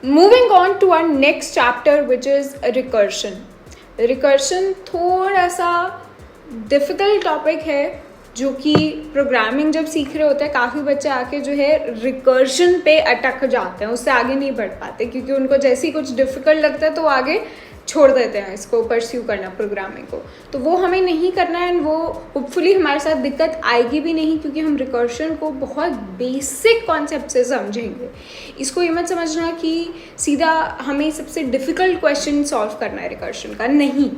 Moving on to our next chapter which is recursion. Recursion थोड़ा सा difficult topic है जो कि प्रोग्रामिंग जब सीख रहे होते हैं काफ़ी बच्चे आके जो है रिकर्शन पे अटक जाते हैं, उससे आगे नहीं बढ़ पाते क्योंकि उनको जैसे ही कुछ डिफ़िकल्ट लगता है तो आगे छोड़ देते हैं इसको परस्यू करना प्रोग्रामिंग को. तो वो हमें नहीं करना है एंड वो होपफुली हमारे साथ दिक्कत आएगी भी नहीं क्योंकि हम रिकर्शन को बहुत बेसिक कॉन्सेप्ट से समझेंगे. इसको ये मत समझना कि सीधा हमें सबसे डिफ़िकल्ट क्वेश्चन सॉल्व करना है रिकर्शन का, नहीं.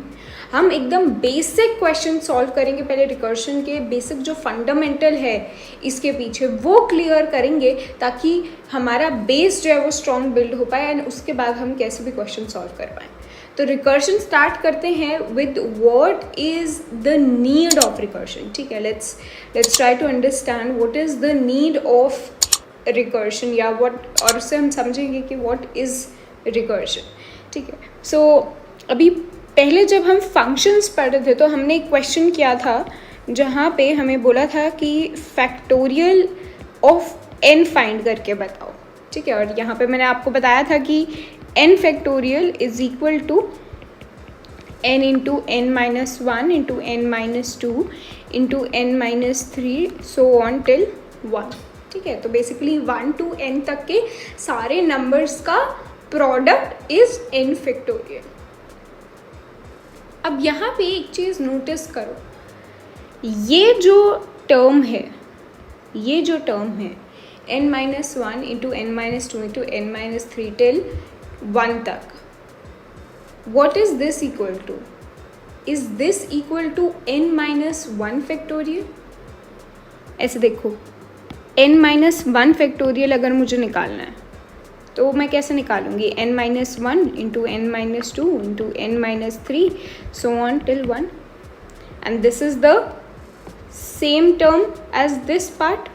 हम एकदम बेसिक क्वेश्चन सॉल्व करेंगे पहले रिकर्शन के. बेसिक जो फंडामेंटल है इसके पीछे वो क्लियर करेंगे ताकि हमारा बेस जो है वो स्ट्रॉन्ग बिल्ड हो पाए एंड उसके बाद हम कैसे भी क्वेश्चन सॉल्व कर पाएँ. तो रिकर्शन स्टार्ट करते हैं with what is the need of recursion. ठीक है, let's try to understand what is the need of recursion या व्हाट, और उससे हम समझेंगे कि व्हाट इज़ रिकर्शन. ठीक है, सो अभी पहले जब हम फंक्शंस पढ़ रहे थे तो हमने एक क्वेश्चन किया था जहाँ पे हमें बोला था कि फैक्टोरियल ऑफ n फाइंड करके बताओ. ठीक है, और यहाँ पे मैंने आपको बताया था कि n factorial is equal to n into n minus 1 into n minus 2 into n minus 3 so on till 1. ठीक है, तो बेसिकली 1 to n तक के सारे नंबर्स का प्रोडक्ट इज n फैक्टोरियल. अब यहाँ पे एक चीज़ नोटिस करो, ये जो टर्म है n minus 1 into n minus 2 into n minus 3 till 1 तक, what is this equal to? Is this equal to n minus 1 factorial? ऐसे देखो, n माइनस 1 फैक्टोरियल अगर मुझे निकालना है तो मैं कैसे निकालूंगी? n minus 1 into n minus 2 into n minus 3 so on till 1 and this is the same term as this part.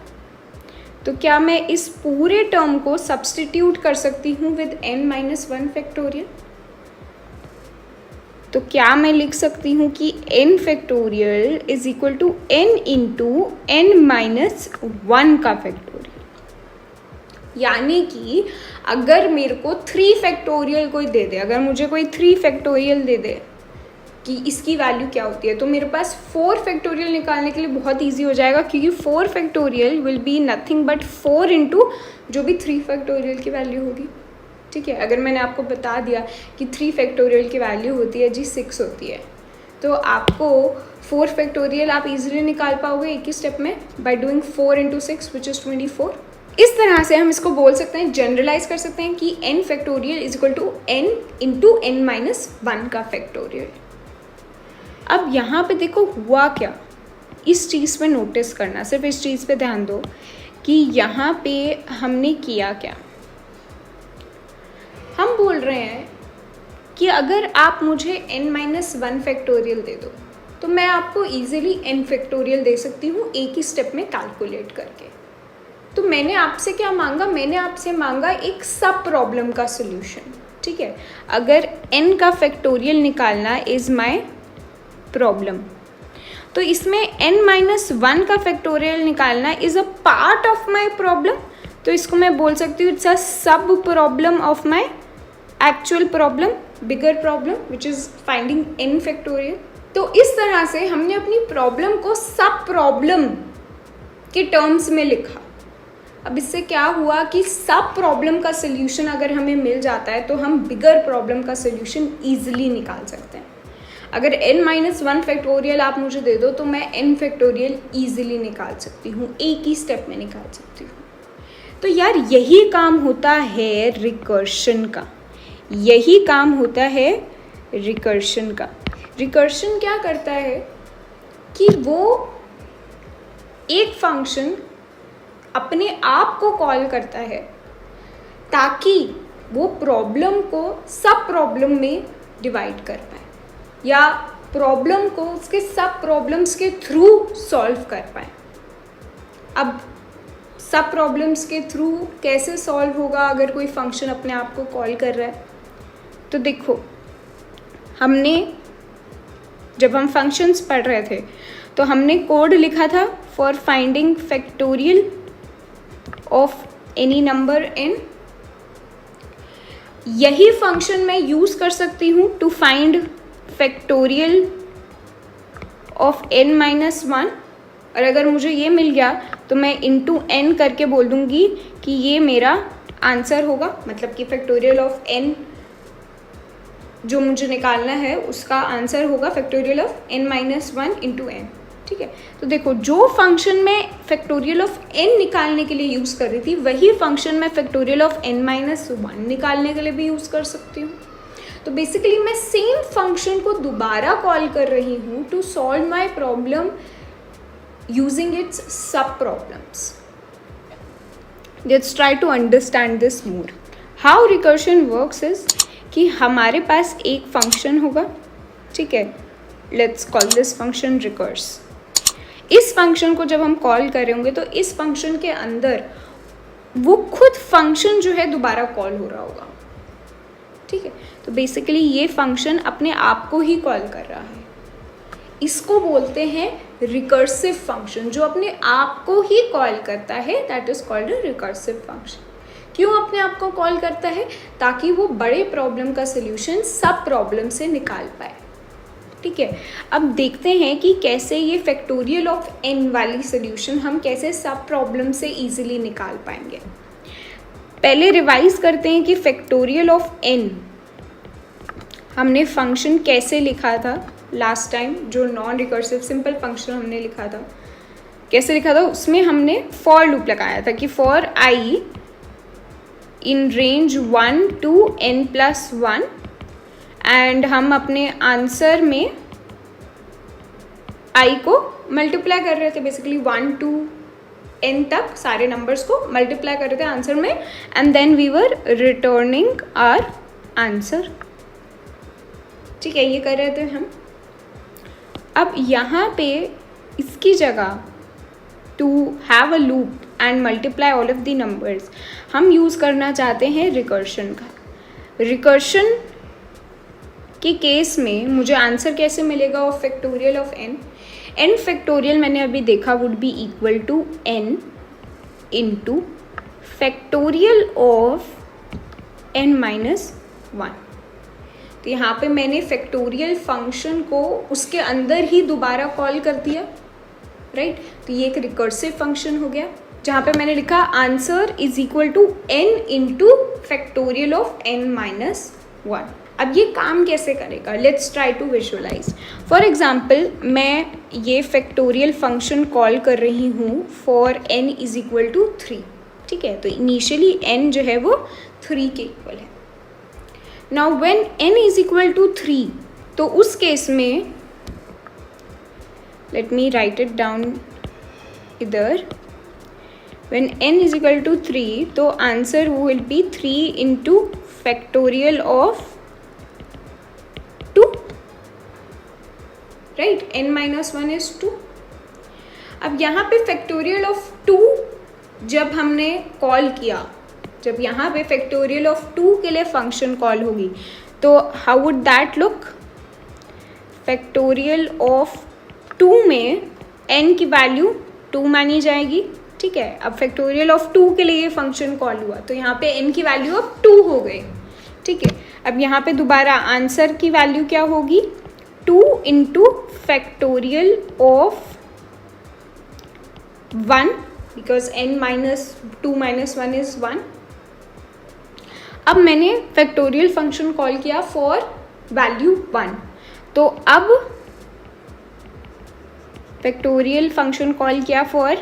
तो क्या मैं इस पूरे टर्म को सब्सटीट्यूट कर सकती हूँ विद n माइनस 1 फैक्टोरियल? तो क्या मैं लिख सकती हूँ कि n factorial is equal to n into n minus 1 का फैक्टोरियल. यानी कि अगर मेरे को 3 फैक्टोरियल कोई दे दे, अगर मुझे कोई 3 फैक्टोरियल दे दे कि इसकी वैल्यू क्या होती है, तो मेरे पास 4 फैक्टोरियल निकालने के लिए बहुत इजी हो जाएगा क्योंकि 4 factorial will be nothing but 4 into जो भी 3 फैक्टोरियल की वैल्यू होगी. ठीक है, अगर मैंने आपको बता दिया कि 3 फैक्टोरियल की वैल्यू होती है जी 6 होती है, तो आपको 4 फैक्टोरियल आप इजीली निकाल पाओगे एक ही स्टेप में by doing 4 into 6 which is 24. इस तरह से हम इसको बोल सकते हैं, जनरलाइज कर सकते हैं कि n factorial is equal to n into n minus 1 का फैक्टोरियल. अब यहाँ पे देखो हुआ क्या, इस चीज़ पे नोटिस करना, सिर्फ इस चीज़ पे ध्यान दो कि यहाँ पे हमने किया क्या. हम बोल रहे हैं कि अगर आप मुझे n माइनस 1 फैक्टोरियल दे दो तो मैं आपको ईजिली n फैक्टोरियल दे सकती हूँ एक ही स्टेप में कैलकुलेट करके. तो मैंने आपसे क्या मांगा? मैंने आपसे मांगा एक सब प्रॉब्लम का सोल्यूशन. ठीक है, अगर n का फैक्टोरियल निकालना इज़ माय प्रॉब्लम, तो इसमें n माइनस 1 का फैक्टोरियल निकालना is a part of my problem. तो इसको मैं बोल सकती हूँ it's a sub problem of my actual problem, bigger problem which is finding n factorial. तो इस तरह से हमने अपनी प्रॉब्लम को सब प्रॉब्लम के टर्म्स में लिखा. अब इससे क्या हुआ कि सब प्रॉब्लम का सोल्यूशन अगर हमें मिल जाता है तो हम बिगर प्रॉब्लम का सोल्यूशन ईजिली निकाल सकते हैं. अगर n माइनस 1 फैक्टोरियल आप मुझे दे दो तो मैं n फैक्टोरियल ईजिली निकाल सकती हूँ, एक ही स्टेप में निकाल सकती हूँ. तो यार यही काम होता है रिकर्शन का, यही काम होता है रिकर्शन का. रिकर्शन क्या करता है कि वो एक फंक्शन अपने आप को कॉल करता है ताकि वो प्रॉब्लम को सब प्रॉब्लम में डिवाइड कर पाए या प्रॉब्लम को उसके सब प्रॉब्लम्स के थ्रू सॉल्व कर पाए. अब सब प्रॉब्लम्स के थ्रू कैसे सॉल्व होगा अगर कोई फंक्शन अपने आप को कॉल कर रहा है? तो देखो, हमने जब हम फंक्शंस पढ़ रहे थे तो हमने कोड लिखा था for finding factorial of any number n. यही फंक्शन मैं यूज़ कर सकती हूँ to find factorial of n-1, और अगर मुझे ये मिल गया तो मैं इंटू n करके बोल दूँगी कि ये मेरा आंसर होगा, मतलब कि फैक्टोरियल ऑफ n जो मुझे निकालना है उसका आंसर होगा factorial of n-1 into n। ठीक है, तो देखो जो फंक्शन मैं फैक्टोरियल ऑफ n निकालने के लिए यूज़ कर रही थी वही फंक्शन मैं फैक्टोरियल ऑफ n-1 निकालने के लिए भी यूज़ कर सकती हूँ। तो बेसिकली मैं सेम फंक्शन को दोबारा कॉल कर रही हूँ to solve my problem using its sub problems. Let's try to understand this more. How recursion works is कि हमारे पास एक फंक्शन होगा, ठीक है, let's call this function recurse. इस फंक्शन को जब हम कॉल कर रहे होंगे तो इस फंक्शन के अंदर वो खुद फंक्शन जो है दोबारा कॉल हो रहा होगा। ठीक है, तो बेसिकली ये फंक्शन अपने आप को ही कॉल कर रहा है, इसको बोलते हैं रिकर्सिव फंक्शन। जो अपने आप को ही कॉल करता है that is called a recursive function. क्यों अपने आप को कॉल करता है? ताकि वो बड़े प्रॉब्लम का सल्यूशन सब प्रॉब्लम से निकाल पाए। ठीक है, अब देखते हैं कि कैसे ये फैक्टोरियल ऑफ n वाली सल्यूशन हम कैसे सब प्रॉब्लम से इजीली निकाल पाएंगे। पहले रिवाइज करते हैं कि फैक्टोरियल ऑफ n हमने फंक्शन कैसे लिखा था लास्ट टाइम, जो नॉन रिकर्सिव सिंपल फंक्शन हमने लिखा था, कैसे लिखा था? उसमें हमने फॉर लूप लगाया था कि for i in range 1 to n+1, and हम अपने आंसर में i को मल्टीप्लाई कर रहे थे, बेसिकली 1 to n तक सारे नंबर्स को मल्टीप्लाई कर रहे थे आंसर में, and then we were returning our answer. ठीक है, ये कर रहे थे हम। अब यहाँ पे इसकी जगह to have a loop and multiply all of the numbers हम यूज़ करना चाहते हैं रिकर्शन का। रिकर्शन के केस में मुझे आंसर कैसे मिलेगा of factorial of n factorial मैंने अभी देखा would be equal to n into factorial of n-1। तो यहाँ पे मैंने फैक्टोरियल फंक्शन को उसके अंदर ही दोबारा कॉल कर दिया, राइट। तो ये एक रिकर्सिव फंक्शन हो गया जहाँ पे मैंने लिखा answer is equal to n into factorial of n-1। अब ये काम कैसे करेगा? Let's try to visualize. For example मैं ये फैक्टोरियल फंक्शन कॉल कर रही हूँ for n is equal to 3। ठीक है, तो इनिशियली n जो है वो 3 के इक्वल है। Now when n is equal to 3, तो उस केस में let me write it down इधर। When n is equal to 3, तो answer will be 3 into factorial of 2, राइट। n-1 is 2। अब यहाँ पे फैक्टोरियल ऑफ 2 जब हमने कॉल किया, जब यहाँ पे फैक्टोरियल ऑफ 2 के लिए फंक्शन कॉल होगी, तो how would that look? Factorial of 2 में n की वैल्यू 2 मानी जाएगी। ठीक है, अब फैक्टोरियल ऑफ 2 के लिए ये फंक्शन कॉल हुआ तो यहाँ पे n की वैल्यू अब 2 हो गई। ठीक है, अब यहाँ पे दोबारा आंसर की वैल्यू क्या होगी? 2 into factorial of 1, because n-2 - 1 is 1। अब मैंने फैक्टोरियल फंक्शन कॉल किया फॉर वैल्यू 1, तो अब फैक्टोरियल फंक्शन कॉल किया फॉर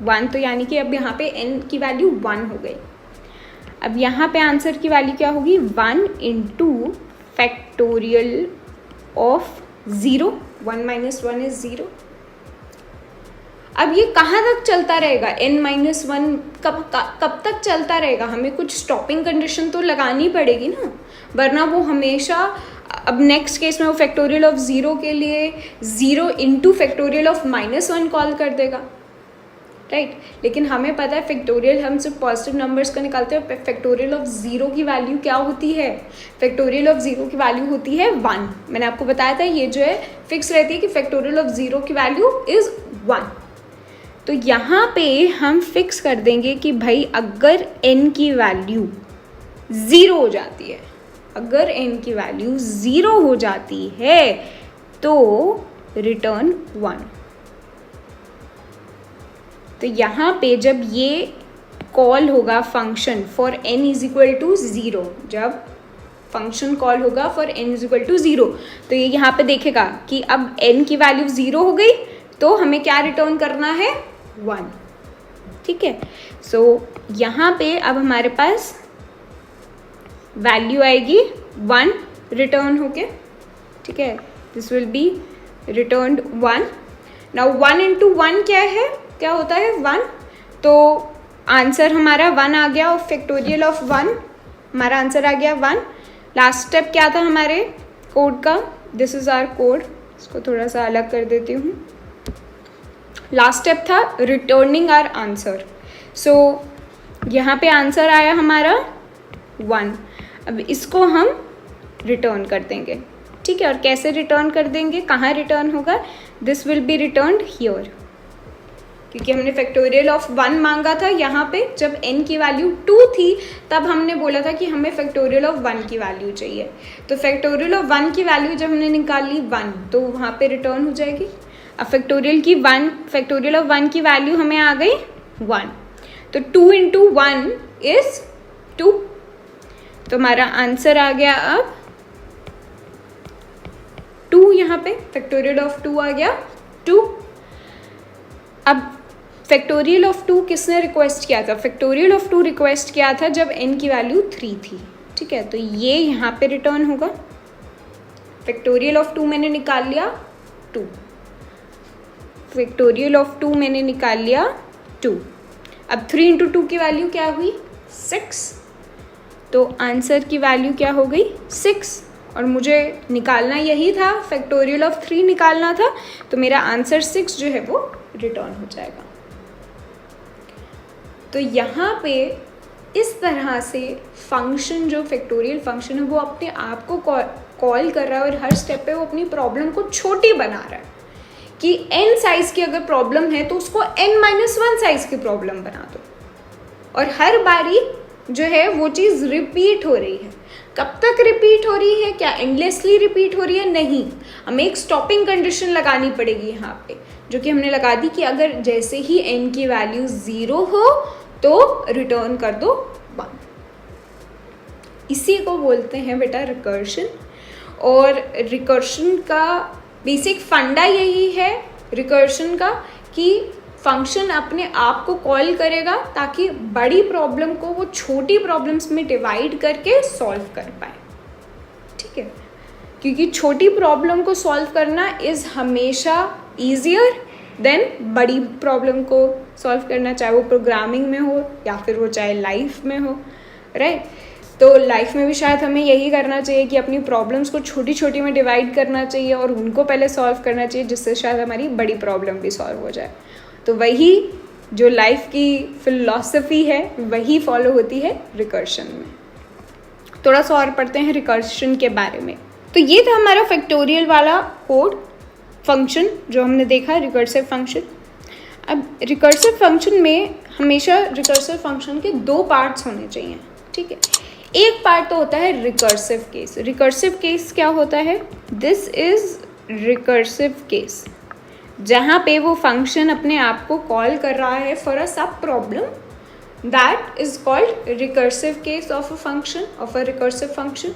1, तो यानी कि अब यहाँ पे n की वैल्यू 1 हो गई। अब यहाँ पे आंसर की वैल्यू क्या होगी? 1 इंटू फैक्टोरियल ऑफ 0, 1 - 1 इज 0। अब ये कहाँ तक चलता रहेगा? n-1 कब तक चलता रहेगा? हमें कुछ स्टॉपिंग कंडीशन तो लगानी पड़ेगी ना, वरना वो हमेशा, अब नेक्स्ट केस में वो फैक्टोरियल ऑफ 0 के लिए 0 इंटू फैक्टोरियल ऑफ -1 कॉल कर देगा, राइट। लेकिन हमें पता है फैक्टोरियल हम सिर्फ पॉजिटिव नंबर्स का निकालते हैं। फैक्टोरियल ऑफ 0 की वैल्यू क्या होती है? फैक्टोरियल ऑफ 0 की वैल्यू होती है 1। मैंने आपको बताया था ये जो है फिक्स रहती है कि फैक्टोरियल ऑफ 0 की वैल्यू इज़ 1। तो यहाँ पे हम फिक्स कर देंगे कि भाई अगर n की वैल्यू 0 हो जाती है, अगर n की वैल्यू 0 हो जाती है तो रिटर्न 1। तो यहाँ पे जब ये कॉल होगा function for n is equal to 0, जब फंक्शन कॉल होगा for n is equal to 0, तो ये यहाँ पे देखेगा कि अब n की वैल्यू 0 हो गई तो हमें क्या रिटर्न करना है, 1। ठीक है, सो यहाँ पे अब हमारे पास वैल्यू आएगी 1 रिटर्न होके। ठीक है, this will B return 1। Now 1 into 1 क्या है, क्या होता है 1, तो आंसर हमारा 1 आ गया और फैक्टोरियल ऑफ 1 हमारा आंसर आ गया 1। लास्ट स्टेप क्या था हमारे कोड का, दिस इज आवर कोड, इसको थोड़ा सा अलग कर देती हूँ। लास्ट स्टेप था रिटर्निंग आवर आंसर। सो यहाँ पे आंसर आया हमारा 1। अब इसको हम रिटर्न कर देंगे। ठीक है, और कैसे रिटर्न कर देंगे, कहाँ रिटर्न होगा, this will B returned here, क्योंकि हमने फैक्टोरियल ऑफ 1 मांगा था। यहाँ पे जब n की वैल्यू 2 थी तब हमने बोला था कि हमें फैक्टोरियल ऑफ 1 की वैल्यू चाहिए, तो फैक्टोरियल ऑफ 1 की वैल्यू जब हमने निकाल ली 1 तो वहाँ पे रिटर्न हो जाएगी। अब फैक्टोरियल ऑफ 1 की वैल्यू हमें आ गई 1, तो 2 इंटू 1 इज 2, तो हमारा आंसर आ गया अब 2। यहाँ पे फैक्टोरियल ऑफ 2 आ गया 2। अब फैक्टोरियल ऑफ 2 किसने रिक्वेस्ट किया था, फैक्टोरियल ऑफ 2 रिक्वेस्ट किया था जब n की वैल्यू 3 थी। ठीक है, तो ये यहाँ पे रिटर्न होगा। फैक्टोरियल ऑफ 2 मैंने निकाल लिया 2, फैक्टोरियल ऑफ 2 मैंने निकाल लिया 2। अब 3 इंटू 2 की वैल्यू क्या हुई, 6, तो आंसर की वैल्यू क्या हो गई 6, और मुझे निकालना यही था, फैक्टोरियल ऑफ 3 निकालना था, तो मेरा आंसर 6 जो है वो रिटर्न हो जाएगा। तो यहाँ पे इस तरह से फंक्शन, जो फैक्टोरियल फंक्शन है, वो अपने आप को कॉल कर रहा है और हर स्टेप पे वो अपनी प्रॉब्लम को छोटी बना रहा है कि n साइज की अगर प्रॉब्लम है तो उसको n-1 साइज की प्रॉब्लम बना दो, और हर बारी जो है वो चीज़ रिपीट हो रही है। कब तक रिपीट हो रही है, क्या एंडलेसली रिपीट हो रही है, नहीं, हमें एक स्टॉपिंग कंडीशन लगानी पड़ेगी यहाँ पे, जो कि हमने लगा दी कि अगर जैसे ही n की वैल्यू 0 हो तो रिटर्न कर दो 1। इसी को बोलते हैं बेटा रिकर्शन, और रिकर्शन का बेसिक फंडा यही है रिकर्शन का कि फंक्शन अपने आप को कॉल करेगा ताकि बड़ी प्रॉब्लम को वो छोटी प्रॉब्लम्स में डिवाइड करके सॉल्व कर पाए। ठीक है, क्योंकि छोटी प्रॉब्लम को सॉल्व करना इज़ हमेशा ईजियर देन बड़ी प्रॉब्लम को सॉल्व करना, चाहे वो प्रोग्रामिंग में हो या फिर वो चाहे लाइफ में हो, राइट। तो लाइफ में भी शायद हमें यही करना चाहिए कि अपनी प्रॉब्लम्स को छोटी छोटी में डिवाइड करना चाहिए और उनको पहले सॉल्व करना चाहिए, जिससे शायद हमारी बड़ी प्रॉब्लम भी सॉल्व हो जाए। तो वही जो लाइफ की फिलॉसफी है वही फॉलो होती है रिकर्शन में। थोड़ा सा और पढ़ते हैं रिकर्शन के बारे में। तो ये था हमारा फैक्टोरियल वाला कोड फंक्शन जो हमने देखा, रिकर्सिव फंक्शन। अब रिकर्सिव फंक्शन में हमेशा रिकर्सिव फंक्शन के 2 पार्ट्स होने चाहिए। ठीक है, एक पार्ट तो होता है रिकर्सिव केस। रिकर्सिव केस क्या होता है, दिस इज रिकर्सिव केस, जहाँ पे वो फंक्शन अपने आप को कॉल कर रहा है for a sub problem, that is called recursive case of a function, of a recursive function.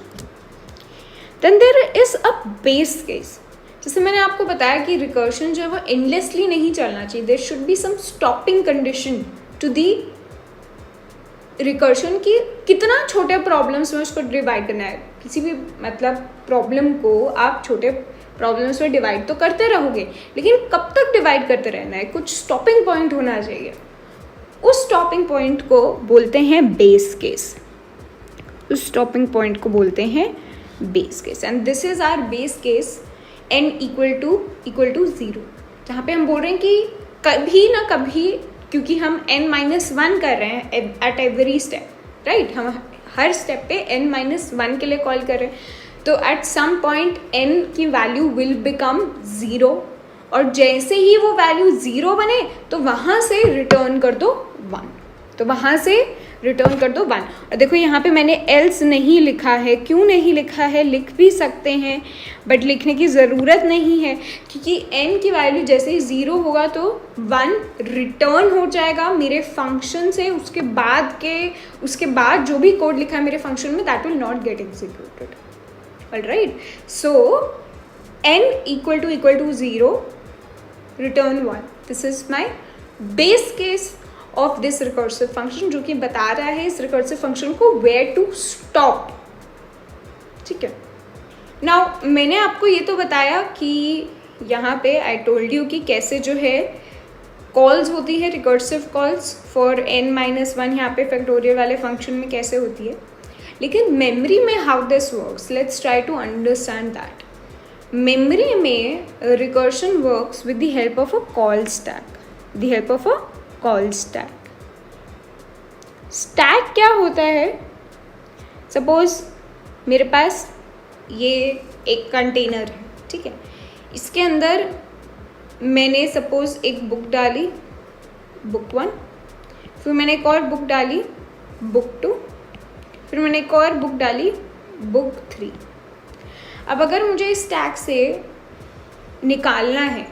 Then there is a base case. जैसे मैंने आपको बताया कि रिकर्शन जो है वो एंडलेसली नहीं चलना चाहिए, there should be some stopping condition to the recursion की कितना छोटे प्रॉब्लम्स में उसको डिवाइड करना है। किसी भी मतलब प्रॉब्लम को आप छोटे प्रॉब्लम्स में डिवाइड तो करते रहोगे, लेकिन कब तक डिवाइड करते रहना है, कुछ स्टॉपिंग पॉइंट होना चाहिए। उस स्टॉपिंग पॉइंट को बोलते हैं बेस केस, उस स्टॉपिंग पॉइंट को बोलते हैं base case. And this is our base case n equal to 0, जहाँ पे हम बोल रहे हैं कि कभी ना कभी, क्योंकि हम n-1 कर रहे हैं एट एवरी स्टेप, राइट, हम हर स्टेप पे n-1 के लिए कॉल कर रहे हैं, तो एट सम पॉइंट n की वैल्यू विल बिकम 0, और जैसे ही वो वैल्यू 0 बने तो वहाँ से रिटर्न कर दो 1। तो वहाँ से रिटर्न कर दो 1। और देखो यहाँ पे मैंने एल्स नहीं लिखा है, क्यों नहीं लिखा है, लिख भी सकते हैं बट लिखने की ज़रूरत नहीं है, क्योंकि n की वैल्यू जैसे ही 0 होगा तो 1 रिटर्न हो जाएगा मेरे फंक्शन से। उसके बाद जो भी कोड लिखा है मेरे फंक्शन में that will not gate executed. Alright, so n equal to 0, return 1. This is my base case of this recursive function, जो कि बता रहा है इस recursive function को where to stop। ठीक है, नाउ मैंने आपको ये तो बताया कि यहाँ पे आई टोल्ड यू कि कैसे जो है कॉल्स होती है, रिकर्सिव कॉल्स फॉर n-1 यहाँ पे फैक्टोरियल वाले फंक्शन में कैसे होती है। लेकिन मेमोरी में how this works, let's try to understand that. Memory में recursion works with the help of a call stack. Stack क्या होता है? सपोज मेरे पास ये एक कंटेनर है, ठीक है, इसके अंदर मैंने सपोज एक बुक डाली, बुक 1, फिर मैंने एक और बुक डाली, बुक 2, फिर मैंने एक और बुक डाली, बुक 3। अब अगर मुझे इस स्टैक से निकालना है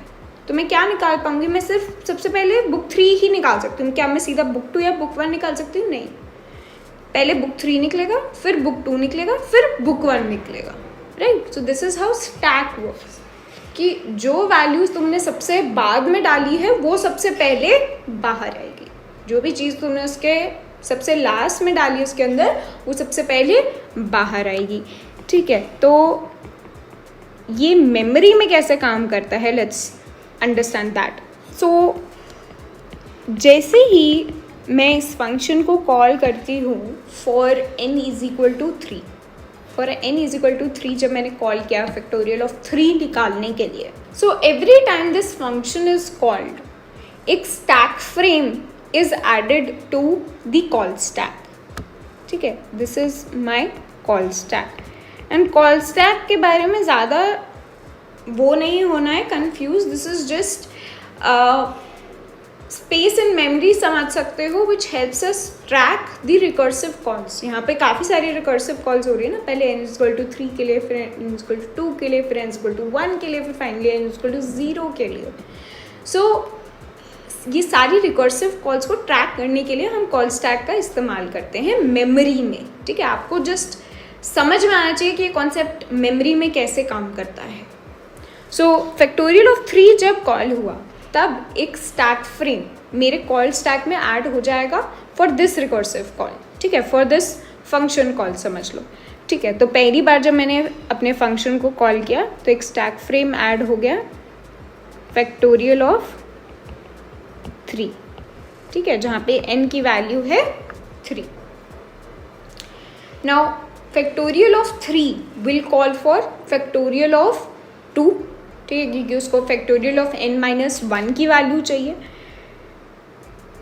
तो मैं क्या निकाल पाऊंगी? मैं सिर्फ सबसे पहले बुक 3 ही निकाल सकती हूँ। क्या मैं सीधा बुक 2 या बुक 1 निकाल सकती हूँ? नहीं, पहले बुक 3 निकलेगा, फिर बुक 2 निकलेगा, फिर बुक 1 निकलेगा। Right, so this is how stack works, कि जो वैल्यूज तुमने सबसे बाद में डाली है वो सबसे पहले बाहर आएगी, जो भी चीज़ तुमने उसके सबसे लास्ट में डाली उसके अंदर वो सबसे पहले बाहर आएगी। ठीक है, तो ये मेमोरी में कैसे काम करता है, लेट्स अंडरस्टैंड दैट। सो जैसे ही मैं इस फंक्शन को कॉल करती हूँ फॉर n = 3, फॉर n = 3 जब मैंने कॉल किया फैक्टोरियल ऑफ 3 निकालने के लिए, so every time this function is called, एक stack frame is added to the call stack. ठीक है, this is my call stack. And call stack के बारे में ज़्यादा वो नहीं होना है confuse, this is just space in memory समझ सकते हो, which helps us track the recursive calls. यहाँ पे काफ़ी सारी रिकर्सिव कॉल्स हो रही है ना, पहले n = 3 के लिए, फिर n = 2 के लिए, फिर n = 1 के लिए, फिर फाइनली n = 0 के लिए। सो ये सारी रिकर्सिव कॉल्स को ट्रैक करने के लिए हम कॉल स्टैक का इस्तेमाल करते हैं मेमोरी में। ठीक है, आपको जस्ट समझ में आना चाहिए कि ये कॉन्सेप्ट मेमोरी में कैसे काम करता है। सो फैक्टोरियल ऑफ 3 जब कॉल हुआ तब एक स्टैक फ्रेम मेरे कॉल स्टैक में ऐड हो जाएगा फॉर दिस रिकर्सिव कॉल। ठीक है, फॉर दिस फंक्शन कॉल समझ लो। ठीक है, तो पहली बार जब मैंने अपने फंक्शन को कॉल किया तो एक स्टैक फ्रेम ऐड हो गया फैक्टोरियल ऑफ 3। ठीक है, जहाँ पे n की वैल्यू है 3। Now factorial of 3 will call for factorial of 2। ठीक है, क्योंकि उसको फैक्टोरियल ऑफ n-1 की वैल्यू चाहिए।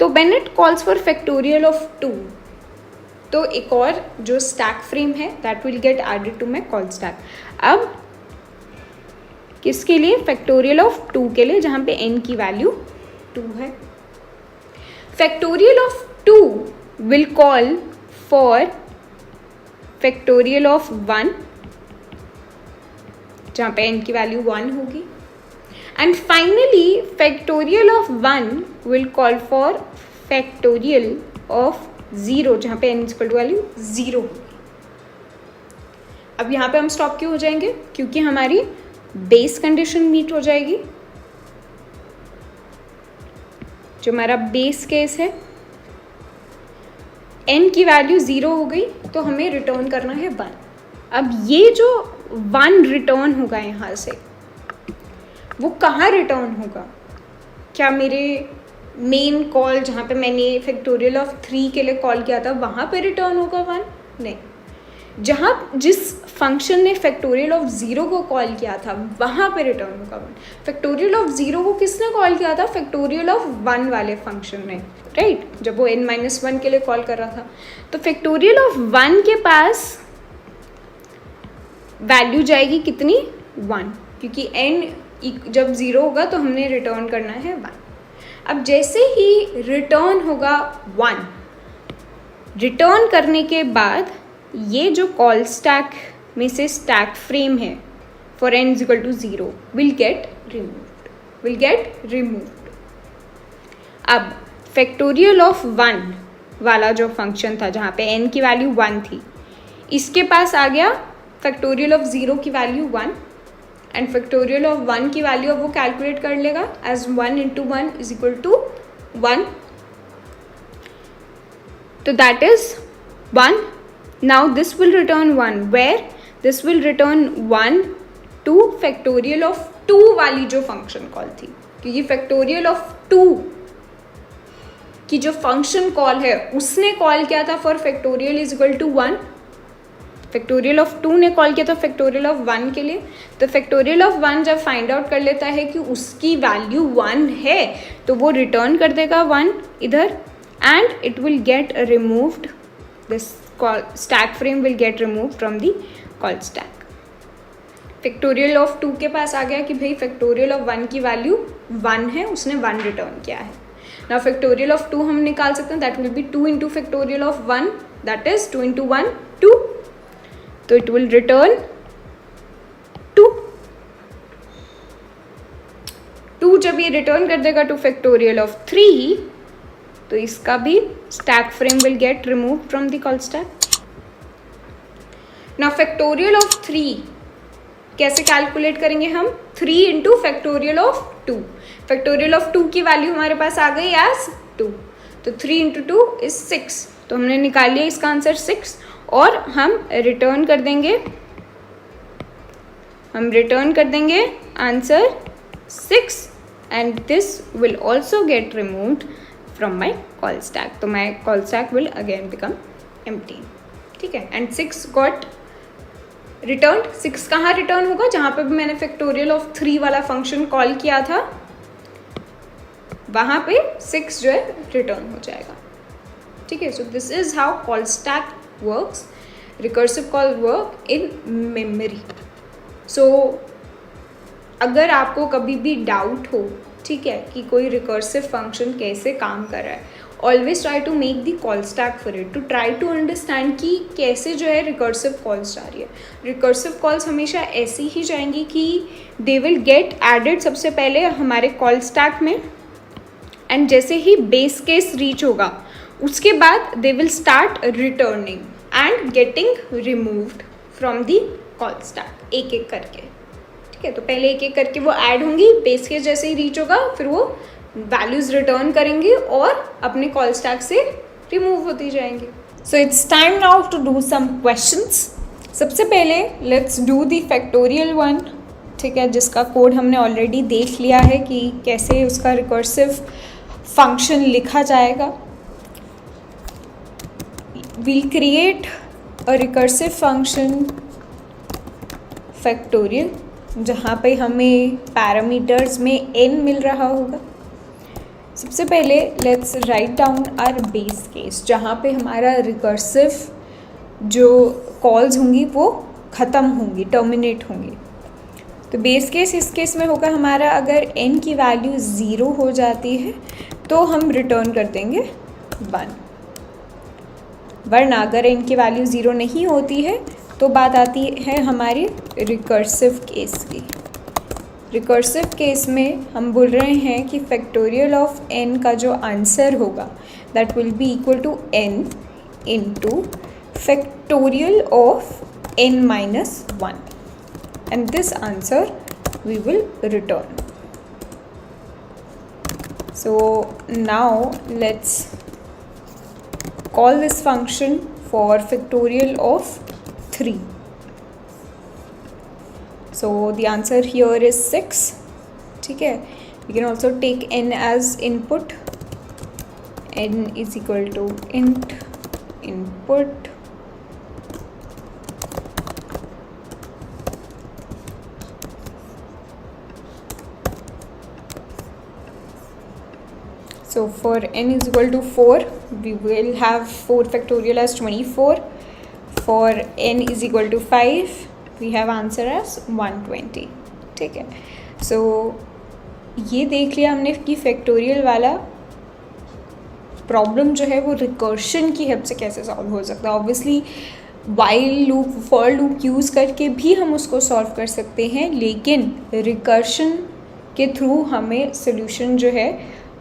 तो when it calls for factorial of 2, तो एक और जो स्टैक फ्रेम है that will get added to my call stack. अब किसके लिए? फैक्टोरियल ऑफ 2 के लिए, जहाँ पे n की वैल्यू 2 है। Factorial of 2 will call for factorial of 1, जहाँ पे n की वैल्यू 1 होगी। And finally factorial of 1 will call for factorial of 0, जहाँ पे n = वैल्यू 0 होगी। अब यहाँ पे हम स्टॉप क्यों हो जाएंगे? क्योंकि हमारी बेस कंडीशन मीट हो जाएगी। जो हमारा बेस केस है, n की वैल्यू 0 हो गई तो हमें रिटर्न करना है 1। अब ये जो 1 रिटर्न होगा यहाँ से, वो कहाँ रिटर्न होगा? क्या मेरे मेन कॉल जहाँ पे मैंने फैक्टोरियल ऑफ 3 के लिए कॉल किया था वहाँ पे रिटर्न होगा 1? नहीं, जिस फंक्शन ने फैक्टोरियल ऑफ 0 को कॉल किया था वहाँ पे रिटर्न होगा 1। फैक्टोरियल ऑफ 0 को किसने कॉल किया था? फैक्टोरियल ऑफ 1 वाले फंक्शन ने, राइट, जब वो n-1 के लिए कॉल कर रहा था। तो फैक्टोरियल ऑफ 1 के पास वैल्यू जाएगी कितनी? 1, क्योंकि n जब 0 होगा तो हमने रिटर्न करना है 1। अब जैसे ही रिटर्न होगा 1, रिटर्न करने के बाद ये जो कॉल स्टैक में से स्टैक फ्रेम है for n is equal to 0 will get removed. अब फैक्टोरियल ऑफ 1 वाला जो फंक्शन था जहाँ पे n की वैल्यू 1 थी, इसके पास आ गया फैक्टोरियल ऑफ 0 की वैल्यू 1 एंड फैक्टोरियल ऑफ 1 की वैल्यू अब वो कैलकुलेट कर लेगा as 1 into 1 is equal to 1, तो that is 1. Now this will return 1 where this will return 1 to factorial of 2 वाली जो फंक्शन कॉल थी, क्योंकि फैक्टोरियल ऑफ 2 की जो फंक्शन कॉल है उसने कॉल किया था for factorial is equal to 1, factorial of 2 ने कॉल किया था फैक्टोरियल ऑफ 1 के लिए। तो फैक्टोरियल ऑफ 1 जब फाइंड आउट कर लेता है कि उसकी वैल्यू 1 है तो वो रिटर्न कर देगा 1 इधर and it will get removed, this stack frame will get removed from the call stack. Factorial of 2 के पास आ गया कि भाई फैक्टोरियल ऑफ 1 की वैल्यू 1 है, उसने 1 रिटर्न किया है। नाउ फैक्टोरियल ऑफ 2 हम निकाल सकते हैं, that will B 2 into factorial of 1, that is 2 into 1 2, तो इट विल रिटर्न 2 जब ये रिटर्न कर देगा टू फैक्टोरियल ऑफ 3 तो इसका भी stack frame will get remove from the call stack. Now factorial of 3 कैसे कैलकुलेट करेंगे हम, 3 into factorial of 2, factorial of 2 की वैल्यू हमारे पास आ गई एज 2, तो 3 इंटू 2 इज 6, तो हमने निकाल लिया इसका आंसर 6 और हम रिटर्न कर देंगे answer 6 and this will also get removed from my call stack, तो my call stack will again become empty, ठीक है। एंड 6 गॉट रिटर्न, 6 कहाँ रिटर्न होगा, जहाँ पे भी मैंने फैक्टोरियल ऑफ 3 वाला फंक्शन कॉल किया था वहाँ पे 6 जो है रिटर्न हो जाएगा, ठीक है। So this is how call stack works, recursive call work in memory. So अगर आपको कभी भी डाउट हो, ठीक है, कि कोई रिकर्सिव फंक्शन कैसे काम कर रहा है, always try to make the call stack for it, to try to understand कि कैसे जो है रिकर्सिव कॉल्स जा रही है। रिकर्सिव कॉल्स हमेशा ऐसी ही जाएंगी कि दे विल गेट एडेड सबसे पहले हमारे कॉल स्टैक में एंड जैसे ही बेस केस रीच होगा उसके बाद they will start returning and getting removed from the call stack एक एक करके, ठीक है। तो पहले एक एक करके वो ऐड होंगी, बेस केस जैसे ही रीच होगा फिर वो वैल्यूज़ रिटर्न करेंगे और अपने कॉल स्टैक से रिमूव होती जाएंगी। So it's time now to do some questions. सबसे पहले let's do the factorial one, ठीक है, जिसका कोड हमने ऑलरेडी देख लिया है कि कैसे उसका रिकर्सिव फंक्शन लिखा जाएगा। We'll create a recursive function factorial जहाँ पे हमें पैरामीटर्स में n मिल रहा होगा। सबसे पहले let's write down our base case जहाँ पे हमारा रिकर्सिव जो कॉल्स होंगी वो ख़त्म होंगी, टर्मिनेट होंगी। तो बेस केस इस केस में होगा हमारा अगर n की वैल्यू 0 हो जाती है तो हम रिटर्न कर देंगे 1, वरना अगर इनकी वैल्यू 0 नहीं होती है तो बात आती है हमारी रिकर्सिव केस की। रिकर्सिव केस में हम बोल रहे हैं कि फैक्टोरियल ऑफ n का जो आंसर होगा that will be equal to n into factorial of n minus 1 and this answer we will return. So now let's call this function for factorial of 3. So the answer here is 6, ठीक है। We can also take n as input, n is equal to int input So for n is equal to 4, we will have 4 factorial as 24. For n is equal to 5, we have answer as 120, ठीक है। So ये देख लिया हमने कि factorial वाला problem जो है वो रिकर्शन की हेल्प से कैसे सॉल्व हो सकता है। Obviously while loop, for loop use करके भी हम उसको सॉल्व कर सकते हैं, लेकिन रिकर्शन के थ्रू हमें सोल्यूशन जो है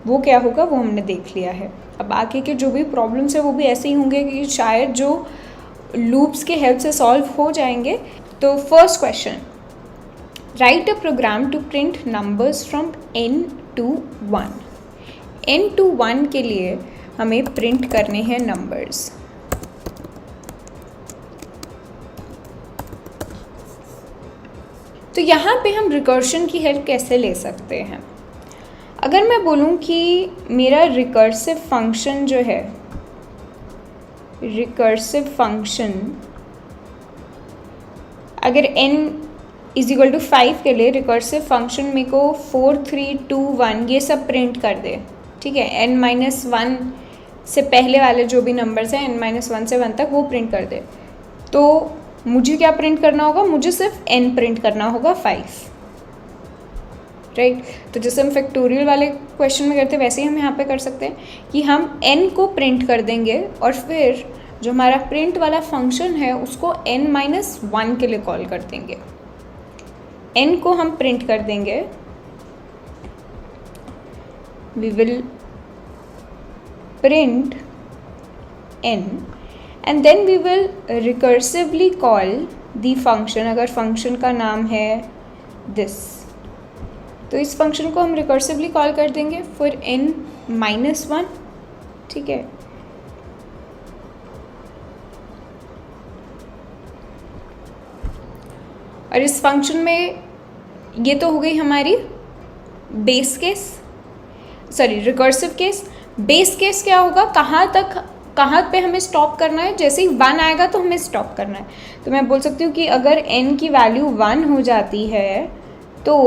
वो क्या होगा वो हमने देख लिया है। अब आगे के जो भी प्रॉब्लम्स है वो भी ऐसे ही होंगे कि शायद जो लूप्स के हेल्प से सॉल्व हो जाएंगे। तो first question, write a program to print numbers from n to 1। n to 1 के लिए हमें प्रिंट करने हैं नंबर्स। तो यहाँ पे हम रिकर्शन की हेल्प कैसे ले सकते हैं। अगर मैं बोलूँ कि मेरा रिकर्सिव फंक्शन जो है, रिकर्सिव फंक्शन अगर n = 5 के लिए रिकर्सिव फंक्शन मेरे को 4 3 2 1 ये सब प्रिंट कर दे, ठीक है। n-1 से पहले वाले जो भी नंबर्स हैं n-1 से 1 तक वो प्रिंट कर दे, तो मुझे क्या प्रिंट करना होगा, मुझे सिर्फ n प्रिंट करना होगा 5, राइट। तो जैसे हम फैक्टोरियल वाले क्वेश्चन में करते हैं वैसे ही हम यहाँ पे कर सकते हैं कि हम n को प्रिंट कर देंगे और फिर जो हमारा प्रिंट वाला फंक्शन है उसको n-1 के लिए कॉल कर देंगे। n को हम प्रिंट कर देंगे, we will print n and then we will recursively call the function. अगर फंक्शन का नाम है दिस, तो इस फंक्शन को हम रिकर्सिवली कॉल कर देंगे फॉर n-1, ठीक है। और इस फंक्शन में ये तो हो गई हमारी base case, sorry recursive case. Base case क्या होगा, कहाँ पे हमें स्टॉप करना है, जैसे ही 1 आएगा तो हमें स्टॉप करना है। तो मैं बोल सकती हूँ कि अगर n की वैल्यू 1 हो जाती है तो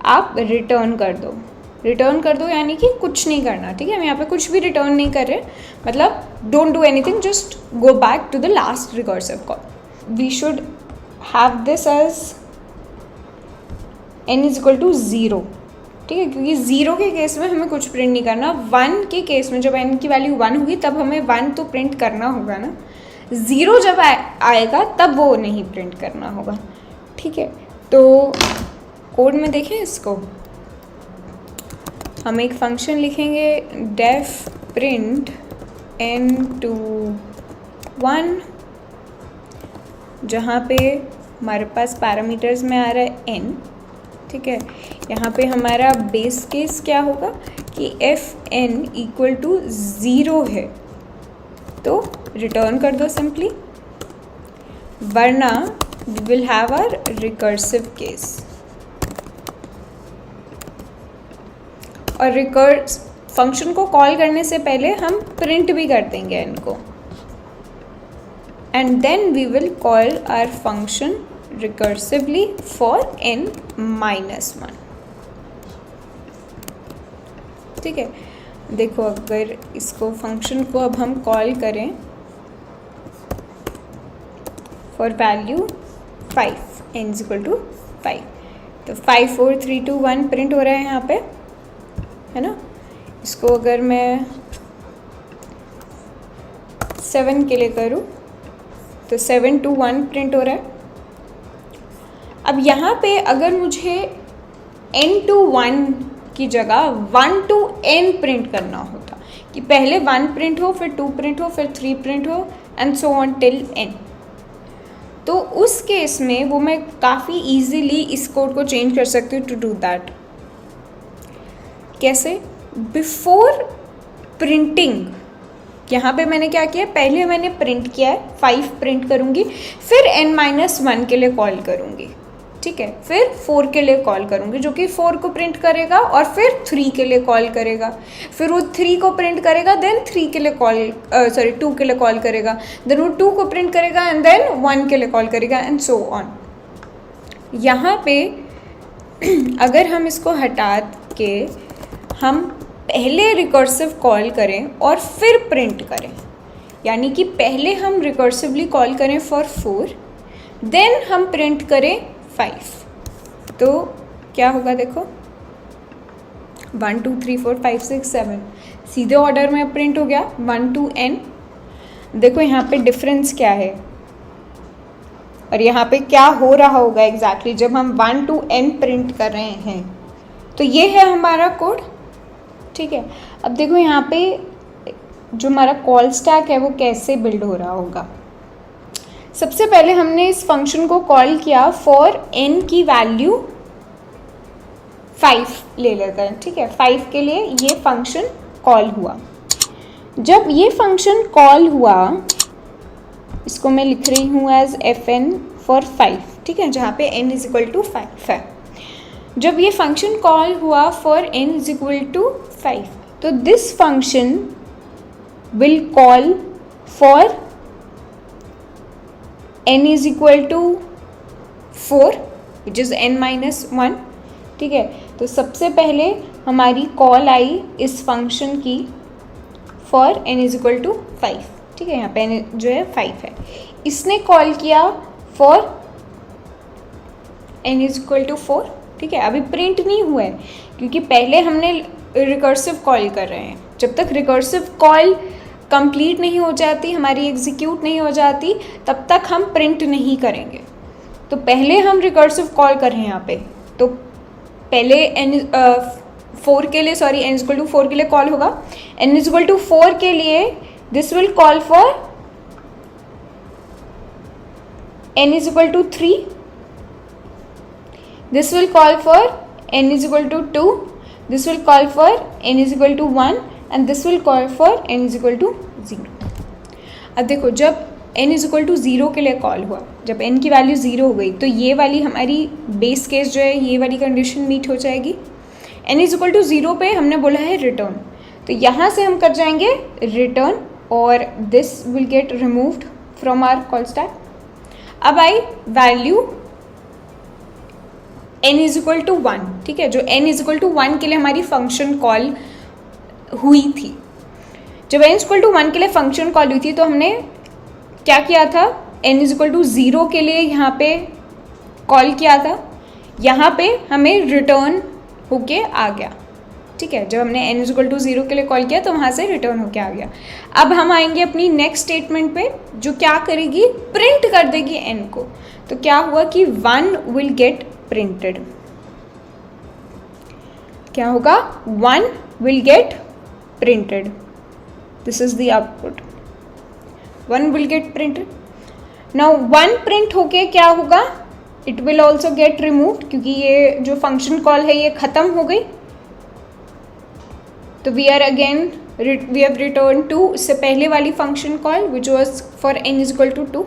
आप रिटर्न कर दो, यानी कि कुछ नहीं करना, ठीक है। हम यहाँ पे कुछ भी रिटर्न नहीं कर रहे, मतलब don't do anything, just go back to the last recursive call. We should have this as n = 0, ठीक है, क्योंकि 0 के केस में हमें कुछ प्रिंट नहीं करना। 1 के केस में जब n की वैल्यू 1 होगी तब हमें 1 तो प्रिंट करना होगा ना, 0 जब आएगा तब वो नहीं प्रिंट करना होगा, ठीक है। तो कोड में देखें इसको, हम एक फंक्शन लिखेंगे डेफ प्रिंट n to 1, जहाँ पे हमारे पास पैरामीटर्स में आ रहा है n, ठीक है। यहाँ पे हमारा बेस केस क्या होगा कि fn = 0 है, तो रिटर्न कर दो सिंपली, वरना we will have our recursive case. और फंक्शन को कॉल करने से पहले हम प्रिंट भी कर देंगे n को, and then we will call our function recursively for n-1, ठीक है। देखो अगर इसको फंक्शन को अब हम कॉल करें फॉर वैल्यू 5, n = 5, तो 5 4 3 2 1 प्रिंट हो रहा है यहाँ पे, है ना। इसको अगर मैं 7 के लिए करूँ तो 7 to 1 प्रिंट हो रहा है। अब यहाँ पे अगर मुझे n to 1 की जगह 1 to n प्रिंट करना होता कि पहले 1 प्रिंट हो, फिर 2 प्रिंट हो, फिर 3 प्रिंट हो and so on till n, तो उस केस में वो मैं काफ़ी इजीली इस कोड को चेंज कर सकती हूँ टू डू दैट। कैसे, बिफोर प्रिंटिंग यहाँ पे मैंने क्या किया, पहले मैंने प्रिंट किया है 5 प्रिंट करूँगी, फिर n-1 के लिए कॉल करूँगी, ठीक है, फिर 4 के लिए कॉल करूँगी जो कि 4 को प्रिंट करेगा, और फिर 3 के लिए कॉल करेगा, फिर वो 3 को प्रिंट करेगा, देन 3 के लिए कॉल 2 के लिए कॉल करेगा, देन वो 2 को प्रिंट करेगा एंड देन 1 के लिए कॉल करेगा एंड सो ऑन। यहाँ पे अगर हम इसको हटा के हम पहले रिकर्सिव कॉल करें और फिर प्रिंट करें, यानी कि पहले हम रिकर्सिवली कॉल करें फॉर 4, देन हम प्रिंट करें 5, तो क्या होगा देखो 1 2 3 4 5 6 7 सीधे ऑर्डर में प्रिंट हो गया 1 to n। देखो यहाँ पे डिफरेंस क्या है और यहाँ पे क्या हो रहा होगा एग्जैक्टली जब हम 1 to n प्रिंट कर रहे हैं। तो ये है हमारा कोड, ठीक है। अब देखो यहाँ पे जो हमारा कॉल स्टैक है वो कैसे बिल्ड हो रहा होगा। सबसे पहले हमने इस फंक्शन को कॉल किया फॉर n की वैल्यू 5 ले लेते हैं, ठीक है। 5 के लिए ये फंक्शन कॉल हुआ। जब ये फंक्शन कॉल हुआ, इसको मैं लिख रही हूँ एज fn फॉर 5, ठीक है, जहाँ पे n इज इक्वल टू 5 है। जब ये फंक्शन कॉल हुआ for n is equal to 5, तो this function will call for n is equal to 4 which is n-1, ठीक है। तो सबसे पहले हमारी कॉल आई इस फंक्शन की for n is equal to 5, ठीक है। यहाँ पे n जो है 5 है। इसने कॉल किया for n is equal to 4, ठीक है। अभी प्रिंट नहीं हुआ है क्योंकि पहले हमने रिकर्सिव कॉल कर रहे हैं। जब तक रिकर्सिव कॉल कंप्लीट नहीं हो जाती, हमारी एग्जीक्यूट नहीं हो जाती, तब तक हम प्रिंट नहीं करेंगे। तो पहले हम रिकर्सिव कॉल कर रहे हैं यहाँ पे। तो पहले n4 के लिए n इज इक्वल टू 4 के लिए कॉल होगा। n इज इक्वल टू 4 के लिए this will call for n is equal to 3, this will call for n is equal to 2, this will call for n is equal to 1 and this will call for n is equal to 0। अब देखो जब n is equal to 0 के लिए call हुआ, जब n की value 0 हो गई तो ये वाली हमारी बेस केस जो है ये वाली कंडीशन मीट हो जाएगी। n इज इक्वल टू 0 पे हमने बोला है रिटर्न, तो यहाँ से हम कर जाएंगे रिटर्न और this will get removed from our call stack. अब I value n is equal to 1, ठीक है, जो n इज इक्वल टू 1 के लिए हमारी फंक्शन कॉल हुई थी। जब n इज इक्वल टू 1 के लिए फंक्शन कॉल हुई थी तो हमने क्या किया था, n इज इक्वल टू 0 के लिए यहाँ पे कॉल किया था, यहाँ पे हमें रिटर्न होके आ गया, ठीक है। जब हमने n इज इक्वल टू 0 के लिए कॉल किया तो वहाँ से रिटर्न होके आ गया। अब हम आएंगे अपनी नेक्स्ट स्टेटमेंट पे जो क्या करेगी, प्रिंट कर देगी n को। तो क्या हुआ कि 1 विल गेट प्रिंटेड, क्या होगा, 1 will get printed, this is the output, 1 will get printed. Now 1 print होके क्या होगा, it will also get removed क्योंकि ये जो फंक्शन कॉल है ये ख़त्म हो गई। तो we have returned to इससे पहले वाली function call which was for n is equal to 2।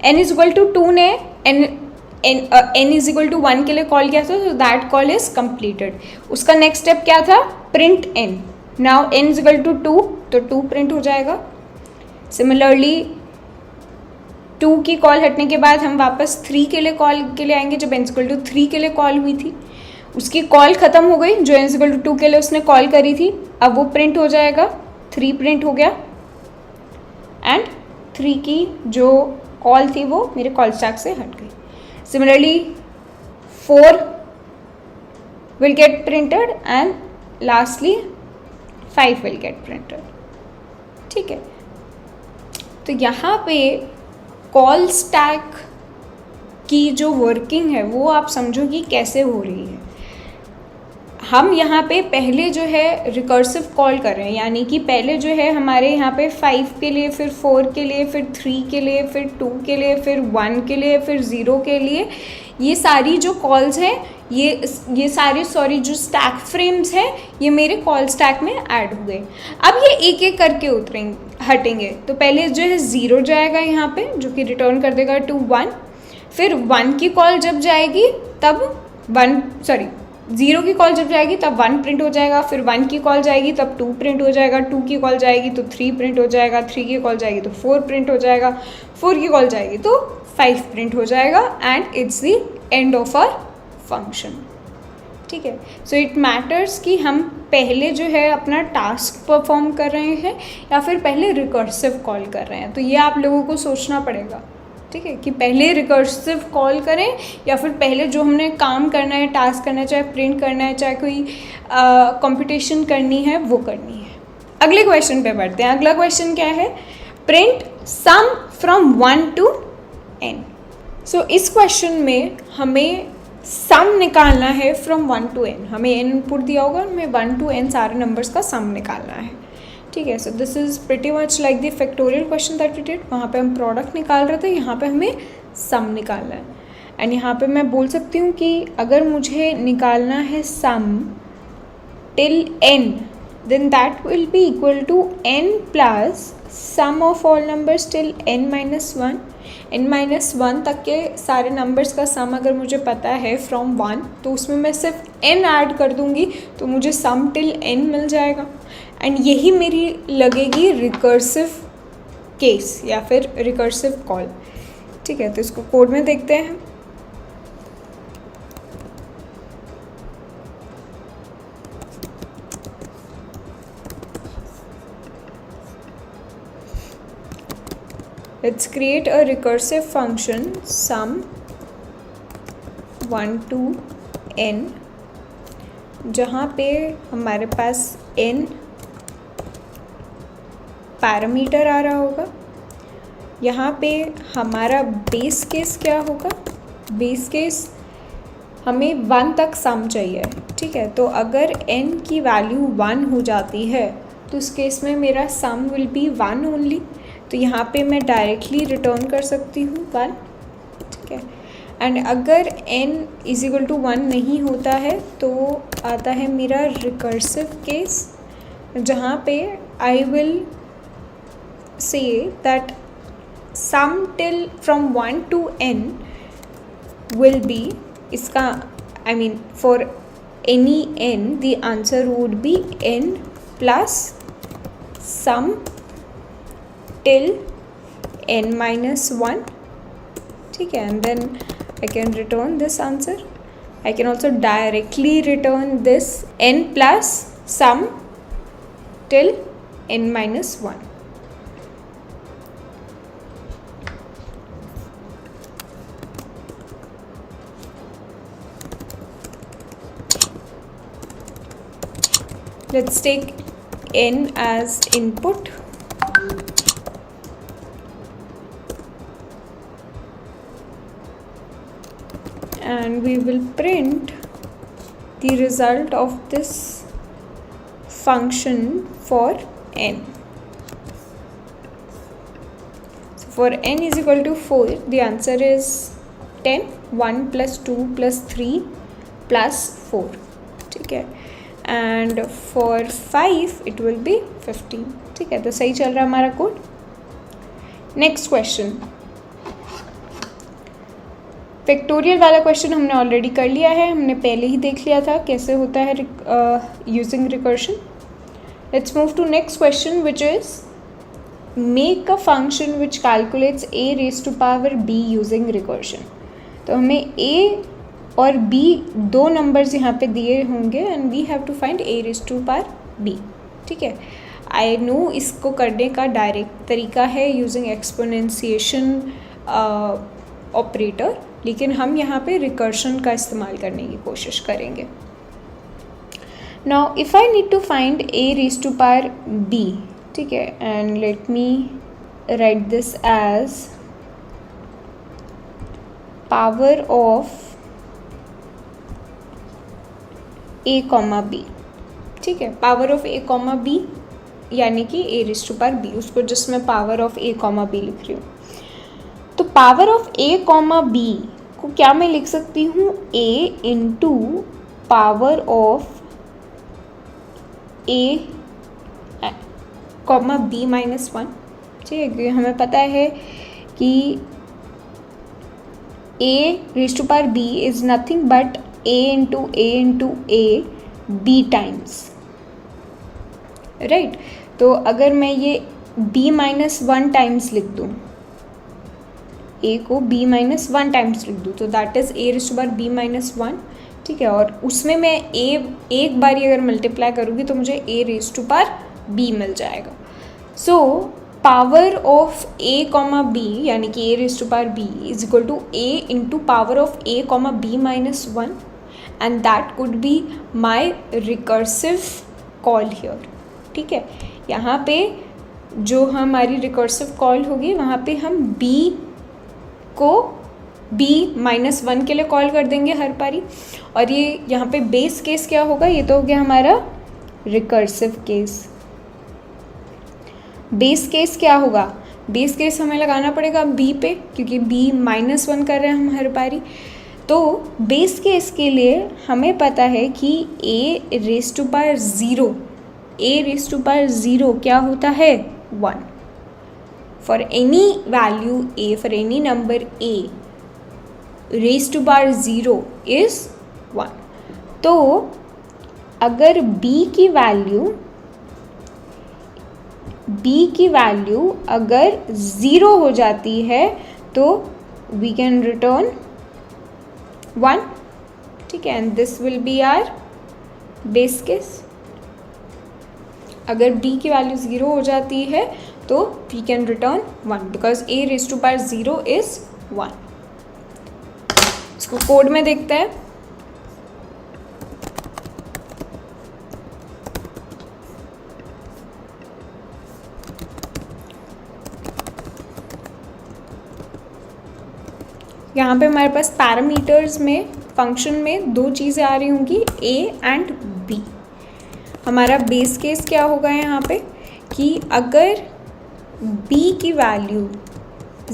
n is equal to 2 ने n is equal to 1 के लिए कॉल किया था, so that call is completed। उसका नेक्स्ट स्टेप क्या था, print n। Now n is equal to 2 तो 2 print हो जाएगा। सिमिलरली 2 की कॉल हटने के बाद हम वापस 3 के लिए कॉल के लिए आएंगे। जब n इक्वल टू 3 के लिए कॉल हुई थी उसकी कॉल ख़त्म हो गई, जो n इक्वल टू 2 के लिए उसने कॉल करी थी अब वो प्रिंट हो जाएगा, 3 प्रिंट हो गया एंड 3 की जो कॉल थी वो मेरे कॉल स्टैक से हट गई। Similarly 4 will get printed and lastly 5 will get printed, ठीक है। तो यहाँ पे कॉल स्टैक की जो वर्किंग है वो आप समझो कि कैसे हो रही है। हम यहाँ पे पहले जो है रिकर्सिव कॉल कर रहे हैं, यानी कि पहले जो है हमारे यहाँ पे 5 के लिए, फिर 4 के लिए, फिर 3 के लिए, फिर 2 के लिए, फिर 1 के लिए, फिर 0 के लिए, ये सारी जो कॉल्स हैं ये सारे जो स्टैक फ्रेम्स हैं ये मेरे कॉल स्टैक में ऐड हो गए। अब ये एक एक करके हटेंगे। तो पहले जो है 0 जाएगा यहाँ पे जो कि रिटर्न कर देगा टू 1, फिर 1 की कॉल जब जाएगी तब 0 की कॉल जब जाएगी तब 1 प्रिंट हो जाएगा, फिर 1 की कॉल जाएगी तब 2 प्रिंट हो जाएगा, 2 की कॉल जाएगी तो 3 प्रिंट हो जाएगा, 3 की कॉल जाएगी तो 4 प्रिंट हो जाएगा, 4 की कॉल जाएगी तो 5 प्रिंट हो जाएगा and it's the end of our function, ठीक है। सो इट मैटर्स कि हम पहले जो है अपना टास्क परफॉर्म कर रहे हैं या फिर पहले रिकर्सिव कॉल कर रहे हैं। तो ये आप लोगों को सोचना पड़ेगा, ठीक है, कि पहले रिकर्सिव कॉल करें या फिर पहले जो हमने काम करना है, टास्क करना है, चाहे प्रिंट करना है, चाहे कोई कंप्यूटेशन करनी है वो करनी है, अगले क्वेश्चन पे बढ़ते हैं। अगला क्वेश्चन क्या है, print sum from 1 to n। So इस क्वेश्चन में हमें सम निकालना है फ्रॉम 1 to n। हमें n इनपुट दिया होगा, हमें 1 to n सारे नंबर्स का सम निकालना है, ठीक है। So this is pretty much like the factorial question that we did. वहाँ पे हम प्रोडक्ट निकाल रहे थे, यहाँ पे हमें सम निकालना है। एंड यहाँ पे मैं बोल सकती हूँ कि अगर मुझे निकालना है सम till n, then that will be equal to n plus sum of all numbers till n minus 1। n minus 1 तक के सारे नंबर्स का सम अगर मुझे पता है फ्रॉम 1, तो उसमें मैं सिर्फ n ऐड कर दूंगी तो मुझे सम टिल n मिल जाएगा। एंड यही मेरी लगेगी रिकर्सिव केस या फिर रिकर्सिव कॉल, ठीक है। तो इसको कोड में देखते हैं। Let's create a recursive function sum 1 to n, जहाँ पे हमारे पास n पैरामीटर आ रहा होगा। यहाँ पे हमारा बेस केस क्या होगा, बेस केस हमें 1 तक सम चाहिए, ठीक है। तो अगर n की वैल्यू 1 हो जाती है तो उस केस में मेरा सम विल बी 1 ओनली। तो यहाँ पे मैं डायरेक्टली रिटर्न कर सकती हूँ 1, ठीक है। एंड अगर n इज इक्वल टू 1 नहीं होता है तो आता है मेरा रिकर्सिव केस, जहाँ पे I will say that sum till from 1 to n will be, इसका I mean for any n the answer would be n plus sum till n minus 1, ठीक है। and then I can return this answer. I can also directly return this n plus sum till n minus 1. Let's take n as input. And we will print the result of this function for n. So for n is equal to 4, the answer is 10, 1 plus 2 plus 3 plus 4, ठीक है। and for 5 it will be 15, ठीक है। तो सही चल रहा है हमारा कोड। नेक्स्ट क्वेश्चन, फैक्टोरियल वाला क्वेश्चन हमने ऑलरेडी कर लिया है, हमने पहले ही देख लिया था कैसे होता है using recursion. Let's move to next question which is make a function which calculates a raise to power b using recursion. तो हमें a और b दो नंबर्स यहाँ पे दिए होंगे and we have to find a raise to power b, ठीक है। आई नो इसको करने का डायरेक्ट तरीका है यूजिंग एक्सपोनेंशिएशन ऑपरेटर, लेकिन हम यहाँ पे रिकर्शन का इस्तेमाल करने की कोशिश करेंगे। Now if I need to find a raise to power b, ठीक है, and let me write this as power of a comma b, ठीक है। Power of a comma b यानी कि a raise to power b, उसको जिसमें power of a comma b लिख रही हूँ। तो power of a comma b को क्या मैं लिख सकती हूँ, a into power of a comma b minus 1, ठीक है। क्योंकि हमें पता है कि a raise to power b is nothing but a into a b times, right. तो अगर मैं ये b माइनस 1 टाइम्स लिख दूँ, a को b माइनस 1 टाइम्स लिख दूँ, तो that is a raise to power b minus 1, ठीक है। और उसमें मैं a एक बारी अगर मल्टीप्लाई करूँगी तो मुझे a raise to power b मिल जाएगा। So power of a comma b यानी कि a raise to power b is equal to a into power of a comma b minus 1 and that could be my recursive call here, ठीक है। यहाँ पे जो हमारी रिकर्सिव कॉल होगी वहाँ पे हम b को b-1 के लिए कॉल कर देंगे हर बारी, और ये यहाँ पे बेस केस क्या होगा, ये तो हो गया हमारा रिकर्सिव केस। बेस केस क्या होगा, बेस केस हमें लगाना पड़ेगा b पे, क्योंकि b-1 कर रहे हैं हम हर बारी। तो बेस केस के लिए हमें पता है कि a raise to power zero क्या होता है, 1। For any value a, for any number a, raise to power zero is 1। तो अगर b की वैल्यू अगर 0 हो जाती है तो वी कैन रिटर्न 1, ठीक है, and this will be our base case. अगर b की वैल्यू 0 हो जाती है तो we can return 1 because a raise to power zero is 1। इसको कोड में देखते हैं। यहाँ पे हमारे पास पैरामीटर्स में फंक्शन में दो चीज़ें आ रही होंगी, a एंड b। हमारा बेस केस क्या होगा यहाँ पे कि अगर b की वैल्यू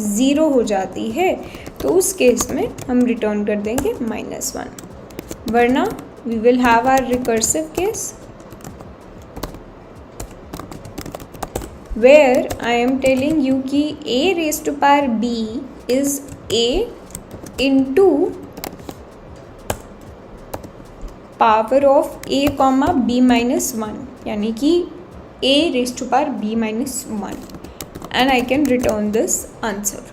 0 हो जाती है तो उस केस में हम रिटर्न कर देंगे -1, वरना we will have our recursive case where I am telling you कि a raise to power b is a into power of a comma b-1, यानी कि a raise to power b-1, and I can return this answer.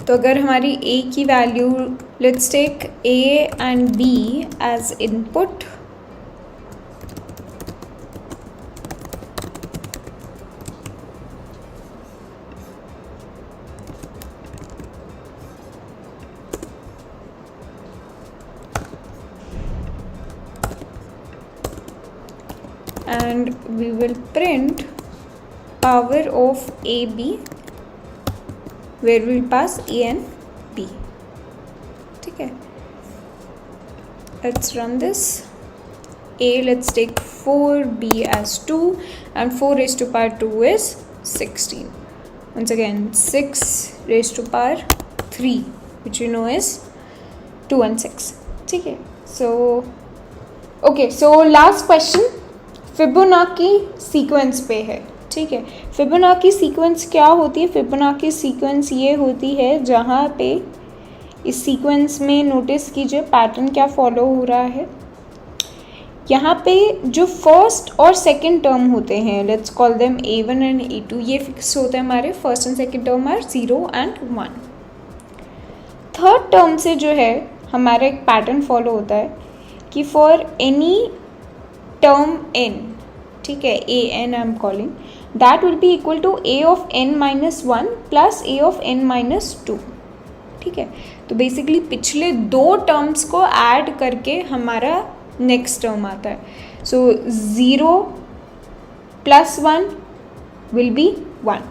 तो अगर हमारी a की value, let's take a and b as input, and we will print power of AB where we will pass A and B, ठीक है। Let's run this. A, let's take 4, B as 2, and 4 raised to power 2 is 16. Once again 6 raised to power 3, which you know is 2 and 6, ठीक है। So okay, so last question Fibonacci sequence पे है, ठीक है। Fibonacci sequence क्या होती है, Fibonacci sequence ये होती है जहाँ पे इस सीक्वेंस में नोटिस कीजिए पैटर्न क्या फॉलो हो रहा है। यहाँ पे जो फर्स्ट और सेकंड टर्म होते हैं, let's call them a1 and a2, ये फिक्स होते हैं हमारे। First and second term are 0 and 1। Third term से जो है हमारा एक पैटर्न फॉलो होता है कि फॉर एनी टर्म n, ठीक है, a n I am calling, that will be equal to a of n-1 plus a of n-2, ठीक है। तो बेसिकली पिछले दो टर्म्स को ऐड करके हमारा नेक्स्ट टर्म आता है। सो 0 + 1 will be 1,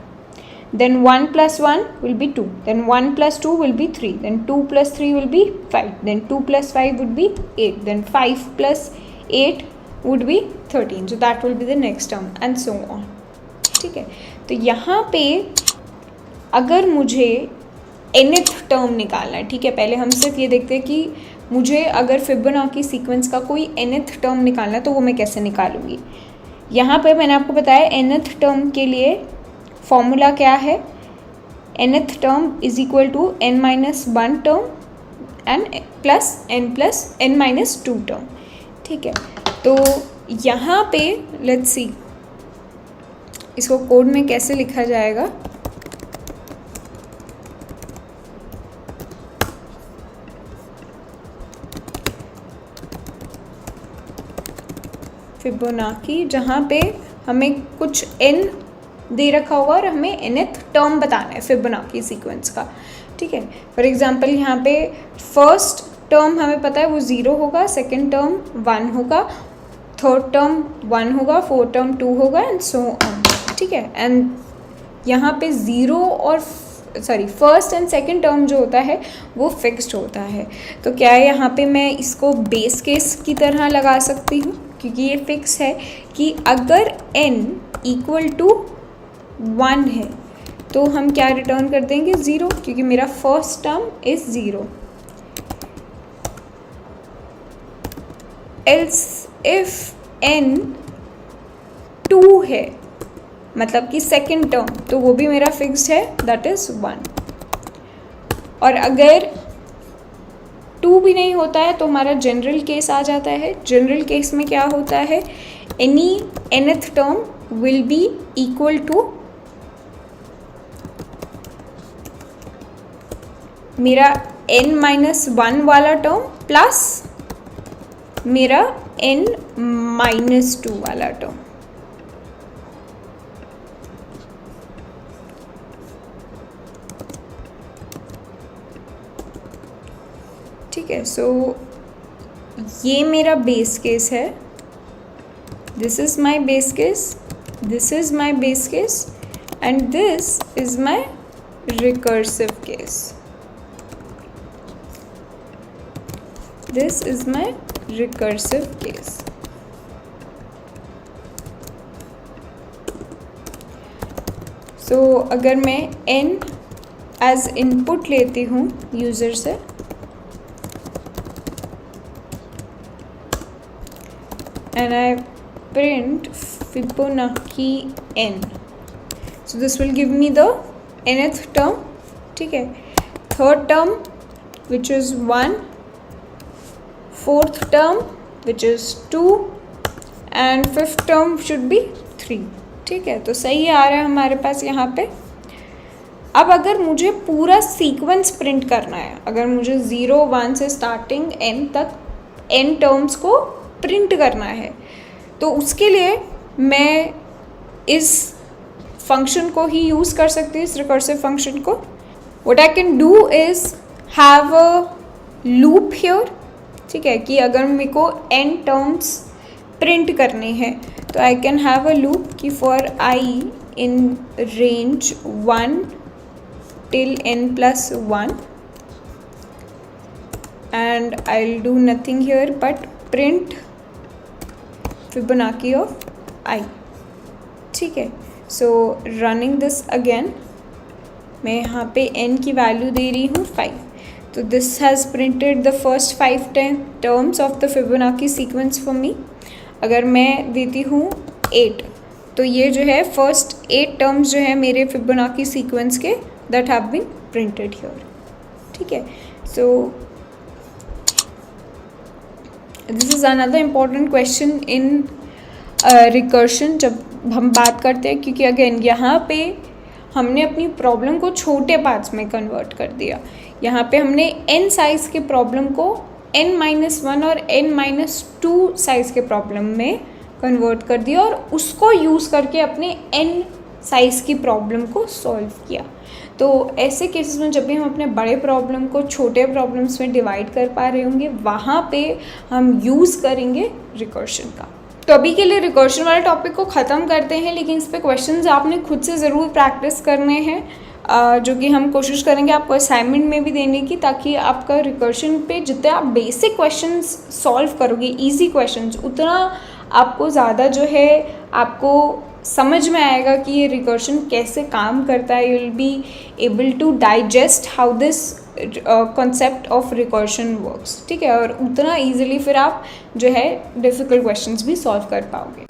then 1 + 1 will be 2, then 1 + 2 will be 3, then 2 + 3 will be 5, then 2 + 5 would be 8, then 5 + 8 would be 13, so that will be the next term and so on, ठीक है। तो यहाँ पे अगर मुझे nth टर्म निकालना है, ठीक है, पहले हम सिर्फ ये देखते हैं कि मुझे अगर फिबोनाची सीक्वेंस का कोई nth टर्म निकालना है तो वो मैं कैसे निकालूंगी। यहाँ पे मैंने आपको बताया nth टर्म के लिए फॉर्मूला क्या है, nth term is equal to n-1 term and plus n+n-2 term, ठीक है। तो यहाँ पे लेट्स सी इसको कोड में कैसे लिखा जाएगा। फिबोनाची जहाँ पे हमें कुछ n दे रखा होगा और हमें nth टर्म बताना है फिबोनाची सीक्वेंस का, ठीक है। फॉर एग्जांपल यहाँ पे फर्स्ट टर्म हमें पता है वो 0 होगा, सेकंड टर्म 1 होगा, थर्ड टर्म 1 होगा, फोर्थ टर्म 2 होगा एंड सो ऑन, ठीक है। एंड यहाँ पे ज़ीरो और फर्स्ट एंड सेकंड टर्म जो होता है वो फिक्स्ड होता है। तो क्या है, यहाँ पे मैं इसको बेस केस की तरह लगा सकती हूँ, क्योंकि ये फिक्स है कि अगर n इक्वल टू 1 है तो हम क्या रिटर्न कर देंगे, 0, क्योंकि मेरा first term is 0। Else if n 2 है, मतलब कि सेकंड टर्म, तो वो भी मेरा फिक्स्ड है, दैट इज़ 1। और अगर 2 भी नहीं होता है तो हमारा जनरल केस आ जाता है। जनरल केस में क्या होता है, any nth term will be equal to मेरा n-1 वाला टर्म प्लस मेरा n-2 वाला टर्म। ठीक है, सो ये मेरा बेस केस है, this is my base case, this is my base case and this is my recursive case, this is my recursive case. So अगर मैं n एज इनपुट लेती हूँ यूज़र से, and I print Fibonacci n, so this will give me the nth term, ठीक है। Third term which is 1, fourth term which is 2 and fifth term should be 3, ठीक है। तो सही आ रहा है हमारे पास यहाँ पे। अब अगर मुझे पूरा सीक्वेंस प्रिंट करना है, अगर मुझे 0, 1 से स्टार्टिंग n तक n टर्म्स को प्रिंट करना है, तो उसके लिए मैं इस फंक्शन को ही यूज़ कर सकती हूँ, इस रिकर्सिव फंक्शन को। What I can do is have a loop here, ठीक है, कि अगर मेरे को n टर्म्स प्रिंट करने हैं तो I can have a loop कि for i in range 1 till n+1 and I'll do nothing here but print Fibonacci of i, ठीक है। सो रनिंग दिस अगेन, मैं यहाँ पे n की वैल्यू दे रही हूँ 5, तो this has printed the first 5 terms of the Fibonacci sequence for me. अगर मैं देती हूँ 8, तो ये जो है फर्स्ट 8 टर्म्स जो है मेरे Fibonacci सीक्वेंस के that have been printed here, ठीक है। So this is another important question in recursion जब हम बात करते हैं, क्योंकि अगेन यहाँ पे हमने अपनी प्रॉब्लम को छोटे पार्ट्स में कन्वर्ट कर दिया। यहाँ पे हमने n साइज़ के प्रॉब्लम को n-1 और n-2 साइज़ के प्रॉब्लम में कन्वर्ट कर दिया और उसको यूज़ करके अपने n साइज़ की प्रॉब्लम को सॉल्व किया। तो ऐसे केसेस में जब भी हम अपने बड़े प्रॉब्लम को छोटे प्रॉब्लम्स में डिवाइड कर पा रहे होंगे, वहाँ पे हम यूज़ करेंगे रिकर्शन का। तो अभी के लिए रिकर्शन वाले टॉपिक को ख़त्म करते हैं, लेकिन इस पे क्वेश्चंस आपने खुद से ज़रूर प्रैक्टिस करने हैं, जो कि हम कोशिश करेंगे आपको असाइनमेंट में भी देने की, ताकि आपका रिकर्शन पे जितने आप बेसिक क्वेश्चंस सॉल्व करोगे, इजी क्वेश्चंस, उतना आपको ज़्यादा जो है आपको समझ में आएगा कि ये रिकर्शन कैसे काम करता है। You will be able to digest how this concept of recursion works, ठीक है, और उतना ईजिली फिर आप जो है डिफ़िकल्ट क्वेश्चंस भी सॉल्व कर पाओगे।